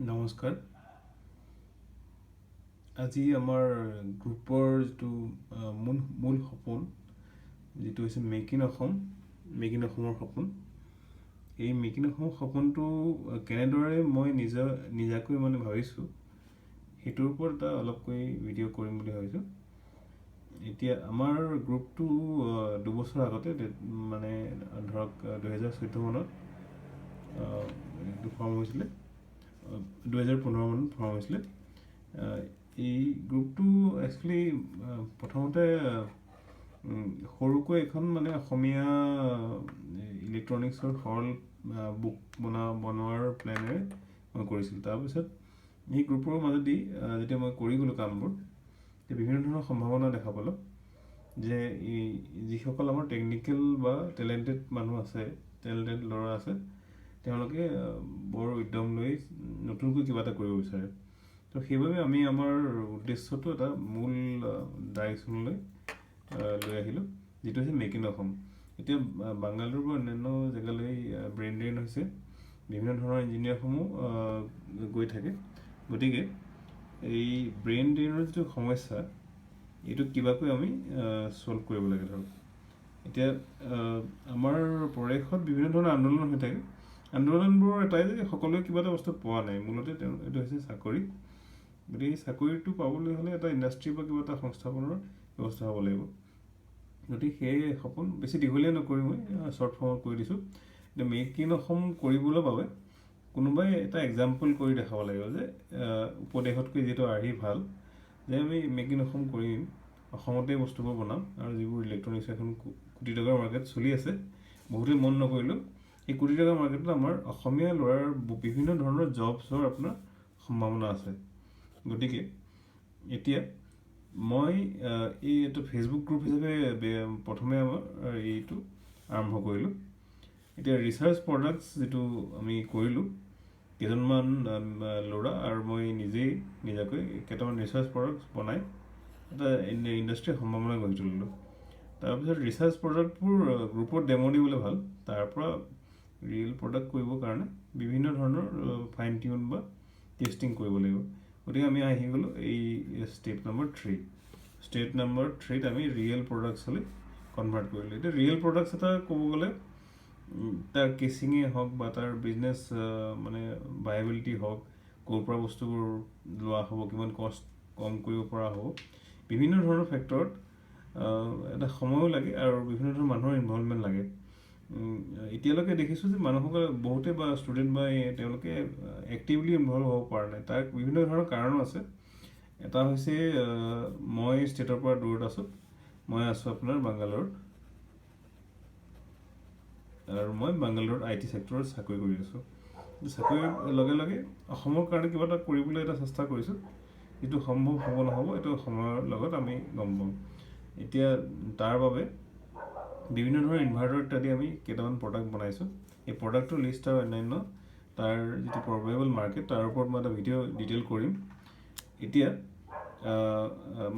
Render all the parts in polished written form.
নমস্কাৰ। আজি আমাৰ গ্ৰুপৰ যিটো মূল সপোন যিটো হৈছে মেক ইন অসমৰ সপোন। এই মেক ইন অসমৰ সপোনটো কেনেদৰে মই নিজাকৈ ভাবিছোঁ সেইটোৰ ওপৰত এটা অলপকৈ ভিডিঅ' কৰিম বুলি ভাবিছোঁ। এতিয়া আমাৰ গ্ৰুপটো 2 বছৰ আগতে ধৰক 2014 মানত ফৰ্ম হৈছিলে, 2015 মানত ফৰ্ম হৈছিলে। এই গ্ৰুপটো একচুৱেলি প্ৰথমতে সৰুকৈ এখন অসমীয়া ইলেক্ট্ৰনিক্সৰ সৰল বুক বনোৱাৰ প্লেনেৰে মই কৰিছিলোঁ। তাৰপিছত এই গ্ৰুপৰ মাজেদি যেতিয়া মই কৰি গ'লোঁ কামবোৰ, বিভিন্ন ধৰণৰ সম্ভাৱনা দেখা পালোঁ যে যিসকল আমাৰ টেকনিকেল বা টেলেণ্টেড ল'ৰা আছে, তেওঁলোকে বৰ উদ্যম লৈ নতুনকৈ কিবা এটা কৰিব বিচাৰে। তো সেইবাবে আমি আমাৰ উদ্দেশ্যটো এটা মূল ডাইৰেকশ্যনলৈ লৈ আহিলোঁ, যিটো হৈছে মেক ইন অসম। এতিয়া বাংগালুৰুৰ পৰা অন্যান্য জেগালৈ ব্ৰেইন ড্ৰেইন হৈছে, বিভিন্ন ধৰণৰ ইঞ্জিনিয়াৰসমূহ গৈ থাকে। গতিকে এই ব্ৰেইন ড্ৰেইনৰ যিটো সমস্যা, এইটো কিবাকৈ আমি ছল্ভ কৰিব লাগে। ধৰক এতিয়া আমাৰ পৰিৱেশত বিভিন্ন ধৰণৰ আন্দোলন হৈ থাকে। আন্দোলনবোৰৰ এটাই যে সকলোৱে কিবা এটা বস্তু পোৱা নাই। মূলতে এইটো হৈছে চাকৰি। গতিকে এই চাকৰিটো পাবলৈ হ'লে এটা ইণ্ডাষ্ট্ৰি বা কিবা এটা সংস্থাপনৰ ব্যৱস্থা হ'ব লাগিব। গতিকে সেই সপোন বেছি দীঘলীয়া নকৰি মই শ্বৰ্ট ফৰ্মত কৈ দিছোঁ। এতিয়া মেক ইন অসম কৰিবলৈ বাবে কোনোবাই এটা এক্সাম্পল কৰি দেখাব লাগিব যে উপদেশতকৈ যিহেতু আৰ্হি ভাল, যে আমি মেক ইন অসম কৰিম, অসমতেই বস্তুবোৰ বনাম, আৰু যিবোৰ ইলেক্ট্ৰনিক্স এখন কোটি টকাৰ মাৰ্কেট চলি আছে, বহুতেই মন নকৰিলেও এই কোটি টকাৰ মাৰ্কেটত আমাৰ অসমীয়া ল'ৰাৰ বিভিন্ন ধৰণৰ জবছৰ আপোনাৰ সম্ভাৱনা আছে। গতিকে এতিয়া মই এইটো ফেচবুক গ্ৰুপ হিচাপে প্ৰথমে আমাৰ এইটো আৰম্ভ কৰিলোঁ। এতিয়া ৰিচাৰ্চ প্ৰডাক্টছ যিটো আমি কৰিলোঁ, কেইজনমান ল'ৰা আৰু মই নিজাকৈ কেইটামান ৰিচাৰ্চ প্ৰডাক্টছ বনাই এটা ইণ্ডাষ্ট্ৰীৰ সম্ভাৱনা গঢ়ি তুলিলোঁ। তাৰপিছত ৰিচাৰ্চ প্ৰডাক্টবোৰ গ্ৰুপত ডেমো দিবলৈ ভাল, তাৰ পৰা ৰিয়েল প্ৰডাক্ট কৰিবৰ কাৰণে বিভিন্ন ধৰণৰ ফাইন টিউন বা টেষ্টিং কৰিব লাগিব। গতিকে আমি আহি গ'লোঁ এই ষ্টেপ নম্বৰ 3। ষ্টেপ নম্বৰ 3ত আমি ৰিয়েল প্ৰডাক্টছলৈ কনভাৰ্ট কৰিলোঁ। এতিয়া ৰিয়েল প্ৰডাক্টছ এটা ক'ব গ'লে তাৰ কেচিঙেই হওক বা তাৰ বিজনেছ ভাইবিলিটি হওক, ক'ৰ পৰা বস্তুবোৰ লোৱা হ'ব, কিমান কষ্ট কম কৰিব পৰা হ'ব, বিভিন্ন ধৰণৰ ফেক্টৰত এটা সময়ো লাগে আৰু বিভিন্ন ধৰণৰ মানুহৰ ইনভলভমেণ্ট লাগে। এতিয়ালৈকে দেখিছোঁ যে মানুহসকলে বহুতে বা ষ্টুডেণ্ট বা তেওঁলোকে এক্টিভলি ইনভলভ হ'ব পৰা নাই। তাৰ বিভিন্ন ধৰণৰ কাৰণো আছে। এটা হৈছে মই ষ্টেটৰ পৰা দূৰত আছোঁ। মই আছোঁ আপোনাৰ বাংগালোৰত, আৰু মই বাংগালোৰত IT ছেক্টৰত চাকৰি কৰি আছোঁ। চাকৰিৰ লগে লগে অসমৰ কাৰণে কিবা এটা কৰিবলৈ এটা চেষ্টা কৰিছোঁ। যিটো সম্ভৱ হ'ব নহ'ব এইটো সময়ৰ লগত আমি গম পাম। এতিয়া তাৰ বাবে বিভিন্ন ধৰণৰ ইনভাৰ্টাৰ ইত্যাদি আমি কেইটামান প্ৰডাক্ট বনাইছোঁ। এই প্ৰডাক্টৰ লিষ্ট আৰু অন্যান্য তাৰ যিটো প্ৰবেবল মাৰ্কেট, তাৰ ওপৰত মই এটা ভিডিঅ' ডিটেইল কৰিম। এতিয়া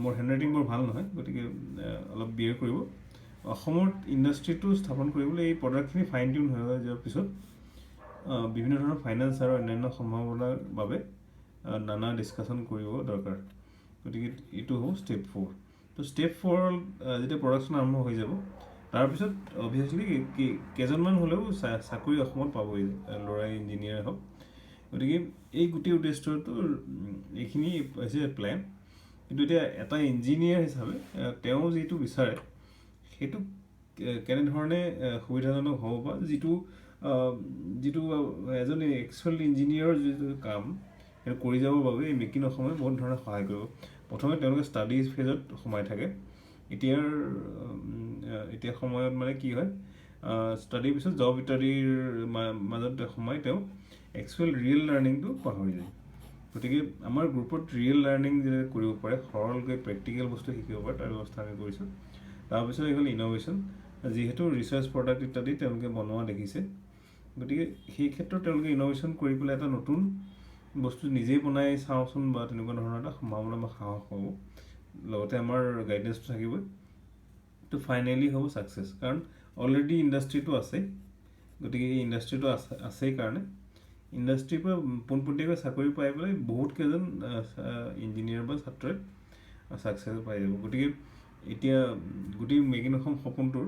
মোৰ হেণ্ডৰাইটিং বৰ ভাল নহয়, গতিকে অলপ বিয়েৰ কৰিব। অসমত ইণ্ডাষ্ট্ৰিটো স্থাপন কৰিবলৈ এই প্ৰডাক্টখিনি ফাইন টিউন হৈ যোৱাৰ পিছত বিভিন্ন ধৰণৰ ফাইনেন্স আৰু অন্যান্য সম্ভাৱনাৰ বাবে নানা ডিছকাশ্যন কৰিব দৰকাৰ। গতিকে এইটো হ'ব ষ্টেপ 4। তো ষ্টেপ 4 যেতিয়া প্ৰডাকশ্যন আৰম্ভ হৈ যাব, তাৰপিছত অভিয়াছলি কেইজনমান হ'লেও চাকৰি অসমত পাবই, ল'ৰাই ইঞ্জিনিয়াৰ হওক। গতিকে এই গোটেই উদ্দেশ্যটো এইখিনি হৈছে প্লেন। কিন্তু এতিয়া এটা ইঞ্জিনিয়াৰ হিচাপে তেওঁ যিটো বিচাৰে সেইটো কেনেধৰণে সুবিধাজনক হ'ব, বা যিটো এজন একচুৱেল ইঞ্জিনিয়াৰৰ যিটো কাম সেইটো কৰি যাবৰ বাবে এই মেক ইন অসমে বহুত ধৰণে সহায় কৰিব। প্ৰথমে তেওঁলোকে ষ্টাডিজ ফেজত সোমাই থাকে। এতিয়া সময়ত কি হয়, ষ্টাডিৰ পিছত জব ইত্যাদিৰ মাজত সোমাই তেওঁ একচুৱেল ৰিয়েল লাৰ্ণিংটো পাহৰি যায়। গতিকে আমাৰ গ্ৰুপত ৰিয়েল লাৰ্ণিং যে কৰিব পাৰে, সৰলকৈ প্ৰেক্টিকেল বস্তু শিকিব পাৰে, তাৰ ব্যৱস্থা আমি কৰিছোঁ। তাৰপিছত হৈ গ'ল ইন'ভেশ্যন। যিহেতু ৰিচাৰ্চ প্ৰডাক্ট ইত্যাদি তেওঁলোকে বনোৱা দেখিছে, গতিকে সেই ক্ষেত্ৰত তেওঁলোকে ইন'ভেশ্যন কৰি পেলাই এটা নতুন বস্তু নিজেই বনাই চাওঁচোন বা তেনেকুৱা ধৰণৰ এটা সম্ভাৱনা বা সাহস পাব। লগতে আমাৰ গাইডেঞ্চটো থাকিবই। তো ফাইনেলি হ'ব ছাকচেছ, কাৰণ অলৰেডি ইণ্ডাষ্ট্ৰিটো আছেই। গতিকে এই ইণ্ডাষ্ট্ৰিটো আছেই কাৰণে ইণ্ডাষ্ট্ৰীৰ পৰা পোনপটীয়াকৈ চাকৰি পাই পেলাই বহুত কেইজন ইঞ্জিনিয়াৰ বা ছাত্ৰই ছাকচেছ পাই যাব। গতিকে এতিয়া গোটেই মেক ইন অসম সপোনটোৰ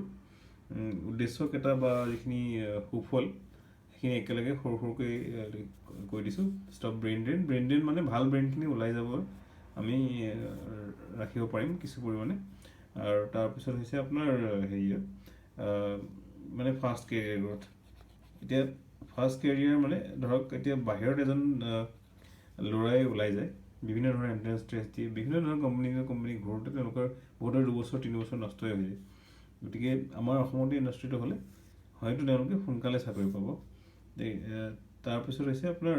উদ্দেশ্যকেইটা বা যিখিনি সুফল সেইখিনি একেলগে সৰু সৰুকৈ কৈ দিছোঁ। ষ্টপ ব্ৰেইন ড্ৰেইন মানে ভাল ব্ৰেইনখিনি ওলাই যাব আমি ৰাখিব পাৰিম কিছু পৰিমাণে। আৰু তাৰপিছত হৈছে আপোনাৰ মানে ফাষ্ট কেৰিয়াৰ গ্ৰথ। এতিয়া ফাষ্ট কেৰিয়াৰ মানে ধৰক এতিয়া বাহিৰত এজন ল'ৰাই ওলাই যায়, বিভিন্ন ধৰণৰ এণ্ট্ৰেঞ্চ টেষ্ট দিয়ে, বিভিন্ন ধৰণৰ কোম্পানী ঘূৰোঁতে তেওঁলোকৰ বহুতৰ 2 বছৰ 3 বছৰ নষ্টই হৈ যায়। গতিকে আমাৰ অসমতে ইণ্ডাষ্ট্ৰিটো হ'লে হয়তো তেওঁলোকে সোনকালে চাকৰি পাব। তাৰপিছত হৈছে আপোনাৰ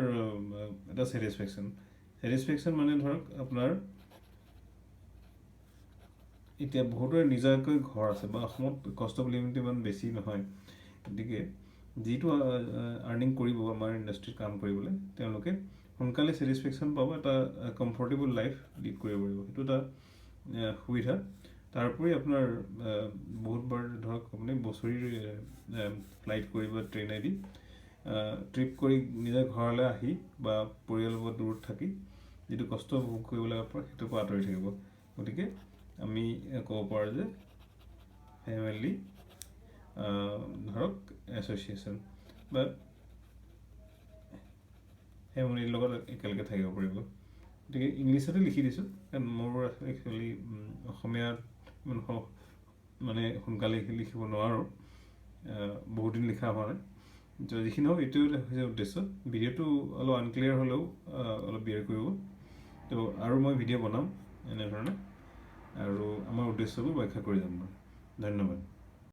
এটা ছেটিছফেকশ্যন মানে ধৰক আপোনাৰ এতিয়া বহুতৰে নিজাকৈ ঘৰ আছে বা অসমত কষ্ট অফ লিভিংটো ইমান বেছি নহয়। গতিকে যিটো আৰ্নিং কৰিব আমাৰ ইণ্ডাষ্ট্ৰীত কাম কৰিবলৈ তেওঁলোকে সোনকালে ছেটিছফেকশ্যন পাব, এটা কমফৰ্টেবল লাইফ লিড কৰিব পাৰিব, সেইটো এটা সুবিধা। তাৰোপৰি আপোনাৰ বহুতবাৰ ধৰক আপুনি বছৰি ফ্লাইট কৰি বা ট্ৰেইনেদি ট্ৰিপ কৰি নিজৰ ঘৰলৈ আহি বা পৰিয়ালৰ লগত দূৰত থাকি যিটো কষ্ট ভোগ কৰিব লগাৰ পৰা সেইটোৰ পৰা আঁতৰি থাকিব। গতিকে আমি ক'ব পাৰোঁ যে ফেমিলি ধৰক এছ'চিয়েশ্যন বা ফেমিলিৰ লগত একেলগে থাকিব পাৰিব। গতিকে ইংলিছতে লিখি দিছোঁ, কাৰণ মোৰ একচুৱেলি অসমীয়াত ইমান মানে সোনকালে লিখিব নোৱাৰোঁ, বহুত দিন লিখা হোৱা নাই। যিখিনি হওক এইটোৱে হৈছে উদ্দেশ্য। ভিডিঅ'টো অলপ আনক্লিয়াৰ হ'লেও অলপ বিয়াৰ কৰিব। তো আৰু মই ভিডিঅ' বনাম এনেধৰণে, আৰু আমাৰ উদ্দেশ্যবোৰ ব্যাখ্যা কৰি যাম মই। ধন্যবাদ।